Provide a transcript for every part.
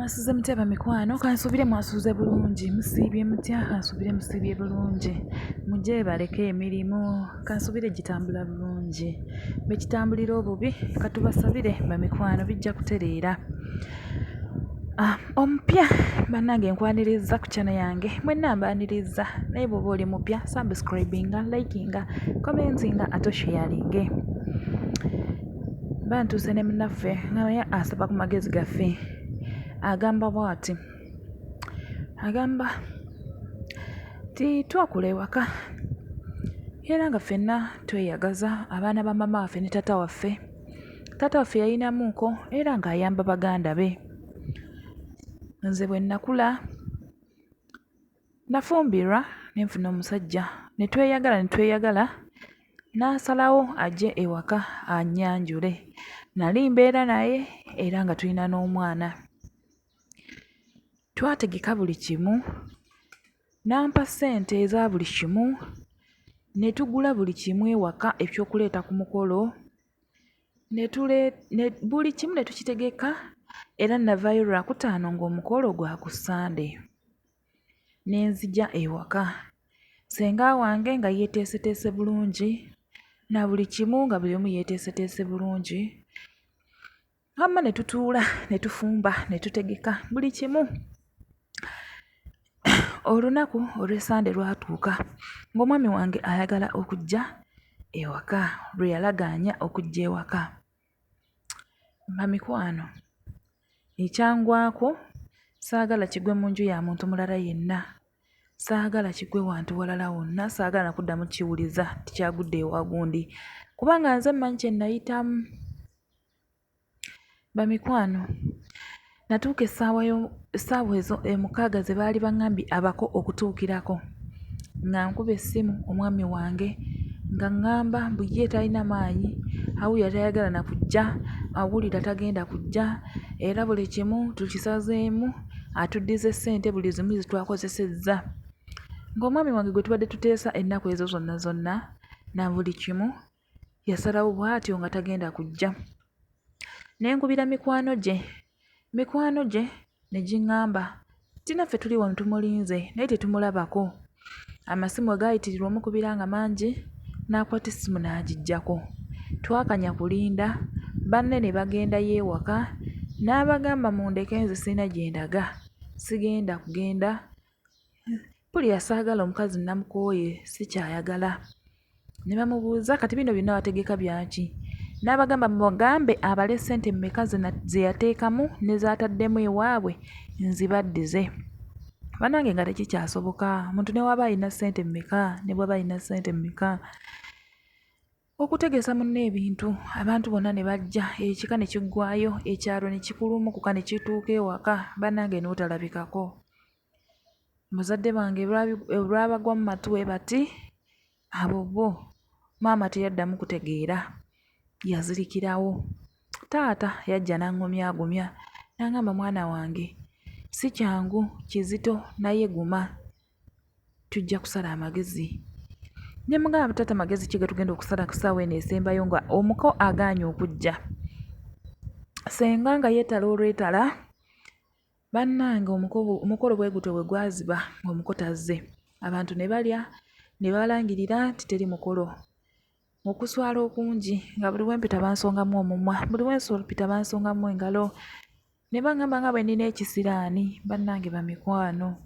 Mwasuze mutya mikwano, kansubire mwasuze bulungi, musiibye mutya, kansubire musiibye bulungi, mujje baleke emirimu, kansubire gitambula bulungi, bekitambulira obubi katubasabire bamikwano bijja kutereera. Omupya bannange nkwaniriza ku channel yange, mwenna mbaniriza, naye bw'oba oli mupya subscribinga, likinga, commentinga ate sharinge. Bantuuse ne munnaffe nga naye asaba ku magezi gaffe. Agamba bw'ati, agamba titwakula ewaka era nga ffenna tweyagaza abaana ba mama waffe ne tata waffe. Tata waffe yalinamuuko era ng'ayamba baganda be. Nze bwe nakula nafumbirwa ne nfuna omusajja ne tweyagala n'asalawo ajje ewaka annyanjule. Nali mbeera naye era nga tulina n'omwana. Twategeka buli kimu, n'ampa ssente eza buli kimu, ne tugula buli kimu ewaka ekyokuleeta ku mukolo, buli kimu ne tukitegeka era navaayo Lwakutaano ng'omukolo gwa ku Sande. Ne nzija ewaka, ssenga wange nga yeeteeseteese bulungi, na buli kimu nga buli omu yeeteeseteese bulungi. Wamma ne tutuula ne tufumba ne tutegeka buli kimu. Olunaku olw'Esande lwatuuka ng'omwami wange ayagala okujja ewaka, lwe yalagaanya okujja ewaka. Bamikwano, ekyangwako saagala kigwe mu nju ya muntu mulala yenna, saagala kigwe wantu walala wonna, saagala na kuddamu kiwuliza tikyagudde ewa gundi kubanga nze mmanyi kye nayitamu. Bamikwano, natuuka essaawa ezo 6 ze baali baŋŋambye abako okutuukirako, nga nkuba essimu omwami wange nga ŋŋamba mbu ye talina maanyi, awulira tayagala na kujja, awulira tagenda kujja era buli kimu tukisazeemu atuddize ssente buli zimu ze twakozesezza. Ng'omwami wange gwe tubadde tuteesa ennaku ezo zonna na buli kimu yasalawo bw'atyo nga tagenda kujja. Ne nkubira mikwano gye ne giŋŋamba ti naffe tuli wano tumulinze naye tetumulabako. Amasimu gaayitirirwa omukubira nga mangi, n'akwata essimu n'agiggyako. Twakanya kulinda, banne ne bagenda y'ewaka, n'abagamba mundeke nze sirina gye ndaga, sigenda kugenda. Pulira saagala omukazi namukooye sikyayagala. Ne bamubuuza kati bino byonna wategeka byaki? N'abagamba mugambe abale ssente mmeka ze yateekamu ne zaataddemu ewaabwe nzibaddize. Bannange nga tekikyasoboka, omuntu ne waba alina ssente mmeka, ne bw'aba alina ssente mmeka. Okutegesa munne ebintu, abantu bonna ne bajja, ekika ne kiggwaayo, ekyalo ne kikulumukuka ne kituuka ewaka, bannange n'otalabikako. Muzadde bange olwabagwa mu matu bwe bati, abo bo maama teyaddamu kutegeera, yazirikirawo. Taata yajja n'aŋŋumyagumya n'aŋŋamba mwana wange si kyangu, kizito naye guma, tujja kusala amagezi. Ne mugamba taata magezi ki ge tugenda okusala ku ssaawa eno esembayo nga omuko agaanye okujja. Ssenga nga yeetala olwetala, bannange omukolo bwe gutyo bwe gwaziba ng'omuko tazze. Abantu ne balya ne balangirira nti teri mukolo. Okuswala okungi nga buli wempita bansongamu omumwa, buli wempita bansongamu engalo. Ne baŋŋamba nga bwe nnina ekisiraani. Bannange bamikwano,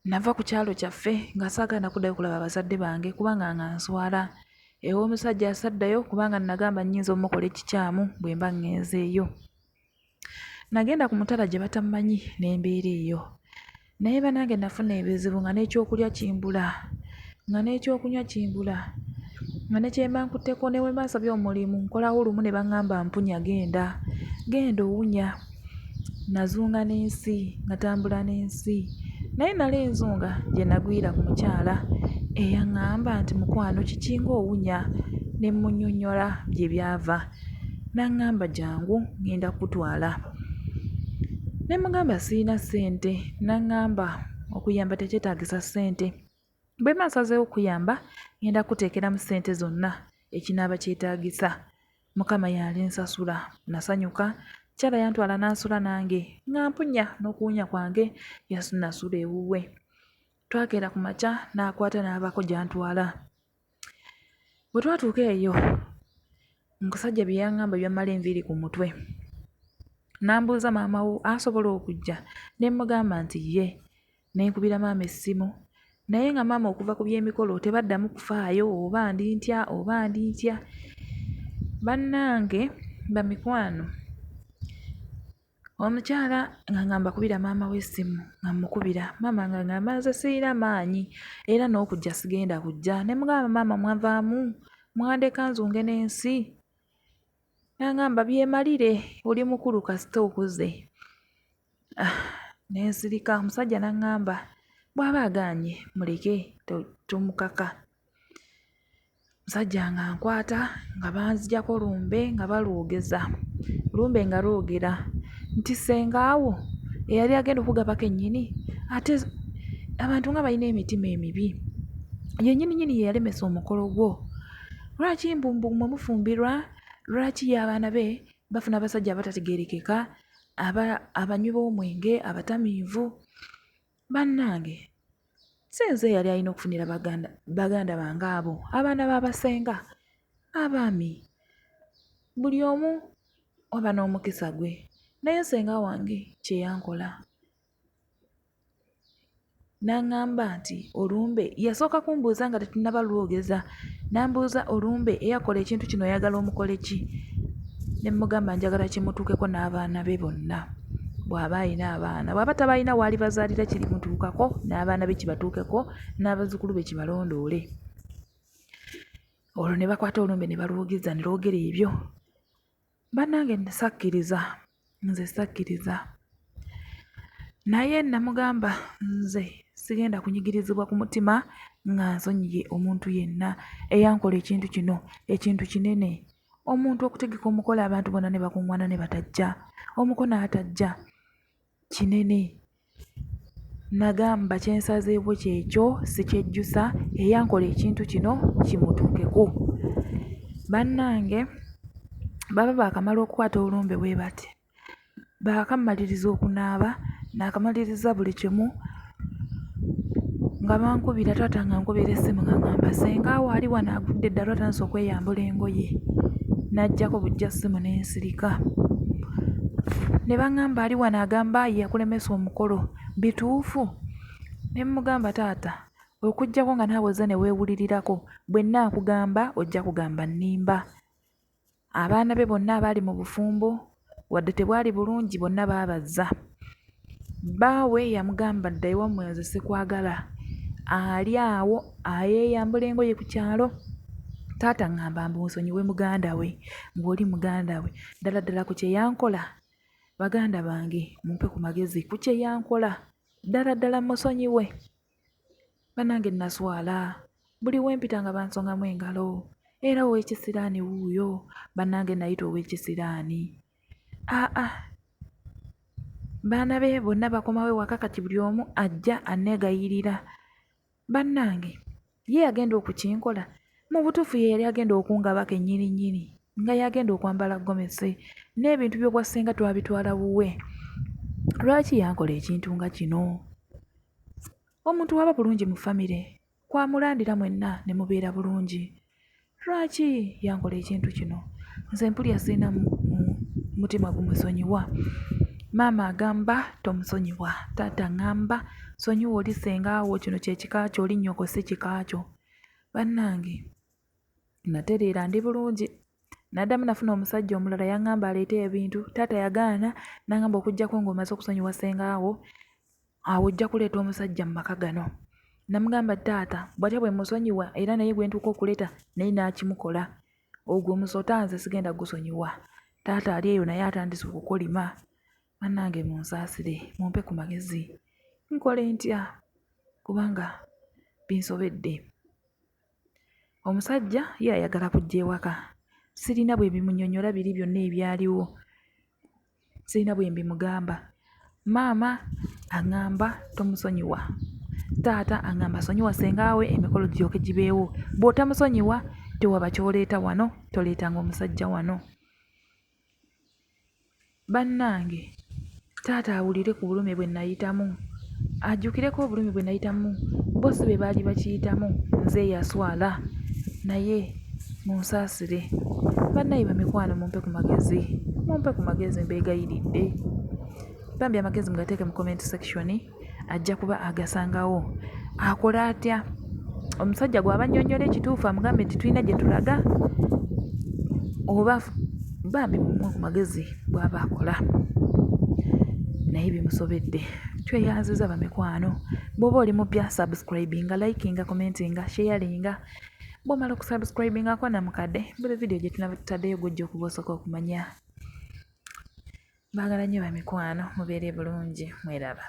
nava ku kyalo kyaffe nga saagala nakuddayo kulaba abazadde bange kubanga nga nswala. Ew'omusajja asaddayo kubanga nagamba nnyinza omukola ekikyamu bwe mba ŋŋenzeeyo. Nagenda ku mutala gye batamanyi ne mbeera eyo. Naye bannange nafuna ebizibu nga n'ekyokulya kimbula, nga n'ekyokunywa kimbula, nga ne kye mba nkutteko ne bwe bansabye omulimu nkolawo lumu ne baŋŋamba mpunya genda owunya. Nazunga n'ensi, natambula n'ensi, naye nali enzunga gye nagwira ku mukyala eyaŋŋamba nti mukwano kiki ng'owunya, ne mmunnyonnyola gye byava. N'aŋŋamba jangu ŋŋenda kukutwala. Ne mugamba sirina ssente, n'aŋŋamba okuyamba tekyetaagisa ssente. Bwe mba nsazeewo okuyamba ŋŋenda kukuteekeramu ssente zonna ekinaaba kyetaagisa. Mukama y'alinsasula. Nasanyuka Mukyala yantwala n'ansula nange nga mpunya n'okuwunya kwange nasula ewuwe. Twakeera ku makya n'akwata n'abaako gy'antwala. Bwe twatuuka eyo omusajja bye yaŋŋamba byammala enviiri ku mutwe. N'ambuuza maama wo asobola okujja? Ne mmugamba nti ye. Ne nkubira maama essimu naye nga maama okuva ku by'emikolo tebaddamu kufaayo oba ndi ntya. Bannange bamikwano, omukyala nga ngamba kubira maama we essimu nga mmukubira, maama nga ngamba nze sirina maanyi era n'okujja sigenda kujja. Ne mugamba maama mwavaamu mwandeka nzunge n'ensi? N'aŋŋamba byemalire oli mukulu kasita okuze. Ne nsirika. Omusajja n'aŋŋamba bw'aba agaanye muleke tomukaka. Musajja nga nkwata nga banzijjako lumbe nga balwogeza. Lumbe nga lwogera nti ssengaawo eyali agenda okugaba kennyini ate abantu nga balina emitima emibi. Yennyini ye yalemesa omukolo gwo. Lwaki mbumbu mwe mufumbirwa? Lwaki ye abaana be bafuna abasajja abatategeerekeka, abanywi b'omwenge, abatamiivu? Bannange, si nze yali alina okufunira baganda bange abo abaana b'abasenga abaami. Buli omu waba n'omukisa gwe, naye senga wange kye yankola. N'aŋŋamba nti olumbe yasooka kumbuuza nga tetunnaba lwogeza. N'ambuuza olumbe eyakola ekintu kino oyagala omukole ki? Ne mmugamba njagala kimutuukeko n'abaana be bonna. Bw'aba alina abaana, bw'aba tabalina waali bazaalira kirimutuukako, n'abaana be kibatuukeko, n'abazzukulu be kibalondoole. Olwo ne bakwata olumbe ne balwogeza ne lwogera ebyo. Bannange nze sakkiriza. Naye namugamba nze sigenda kunyigirizibwa ku mutima nga nsonyiye omuntu yenna eyankola ekintu kino, ekintu kinene. Omuntu okutegeka omukolo abantu bonna ne bakuŋŋaana ne batajja, omukono atajja, kinene. Nagamba kyensazeewo kyekyo sikyejjusa, eyankola ekintu kino kimutuukeko. Bannange baba baakamala okukwata olumbe bwe bati, baakamaliriza okunaaba, nakamaliriza buli kimu nga bankubira. Taata nga nkubira essimu nga ngamba sengaawo ali wano agudde dda lwatandise okweyambula engoye. N'aggyako bujja ssimu n'ensirika. Ne baŋŋamba ali wano agamba yakulemesa omukolo, bituufu? Ne mmugamba taata okuggyako nga naawe ozze ne weewulirirako, bwe nnaakugamba ojja kugamba nnimba. Abaana be bonna abaali mu bufumbo wadde tebwali bulungi bonna baabazza. Bbaawe yamugamba dda ewammwe nze sikwagala, ali awo ayeeyambula engoye ku kyalo. Taata ŋŋamba nsonyiwe muganda we, ng'oli muganda we. Ddala ddala ku kye yankola, baganda bange mumpe ku magezi ku kye yankola, ddala ddala musonyiwe. Bannange naswala, buli wempita nga bansongamu engalo, era ow'ekisiraani wuuyo. Bannange nayita ow'ekisiraani. Baana be bonna bakomawo ewaka kati buli omu ajja anneegayirira. Bannange ye yagenda okukinkola, mu butuufu ye yali agenda okungaba kennyini nga yagenda okwambala gomesi n'ebintu by'obwassenga twabitwala wuwe. Lwaki yankola ekintu nga kino? Omuntu waba bulungi mu famire kwamulandira mwenna ne mubeera bulungi. Lwaki yankola ekintu kino? Nze mpulya sirina mutima gumusonyiwa. Maama agamba tomusonyiwa, taata ngamba sonyiwa, oli sengaawo, kino kye kika kyo, oli nnyoko si kika kyo. Bannange natereera ndi bulungi. Naddamu nafuna omusajja omulala yaŋŋamba aleete ebintu. Taata yagaana n'aŋŋamba okuggyako ng'omaze okusonyiwa sengaawo, awo ojja kuleeta omusajja mu maka gano. Namugamba taata bw'atyo bwe musonyiwa era naye gwe ntuuka okuleeta naye n'akimukola, ogwo omusota nze sigenda gusonyiwa. Taata ali eyo naye atandise okukolima. Bannange munsaasire, mumpe ku magezi nkole ntya kubanga binsobedde. Omusajja ye ayagala kujja ewaka. Sirina bwe bimunnyonnyola biri byonna ebyaliwo, sirina bwe mbimugamba. Maama aŋŋamba tomusonyiwa, taata aŋŋamba sonyiwa sengaawe emikolo giryoke gibeewo. Bw'otamusonyiwa tewaba ky'oleeta wano, toleetanga omusajja wano. bannange taata awulire ku bulumi bwe nayitamu, ajjukireko obulumi bwe nayitamu, bossi be baali bakiyitamu, nze yaswala naye munsaasire. Bannaye bamikwano mumpe ku magezi mbeegayiridde. Bambi amagezi mugateeke mu comment section, ajja kuba agasangawo. Akola atya? Omusajja gw'aba annyonnyola ekituufu amugambe nti tulina gye tulaga, oba bambi mumuwe ku magezi bw'aba akola. Naye bimusobedde. Tweyanziza bamikwano. Bw'oba oli mupya, subscribinga, likinga, commentinga, sharinga. Bw'omala okusubscribingako namukadde, buli vidiyo gye tunataddeyo gujja okuba osooka okumanya. Baagala nnyo bamikwano, mubeere bulungi, mweraba.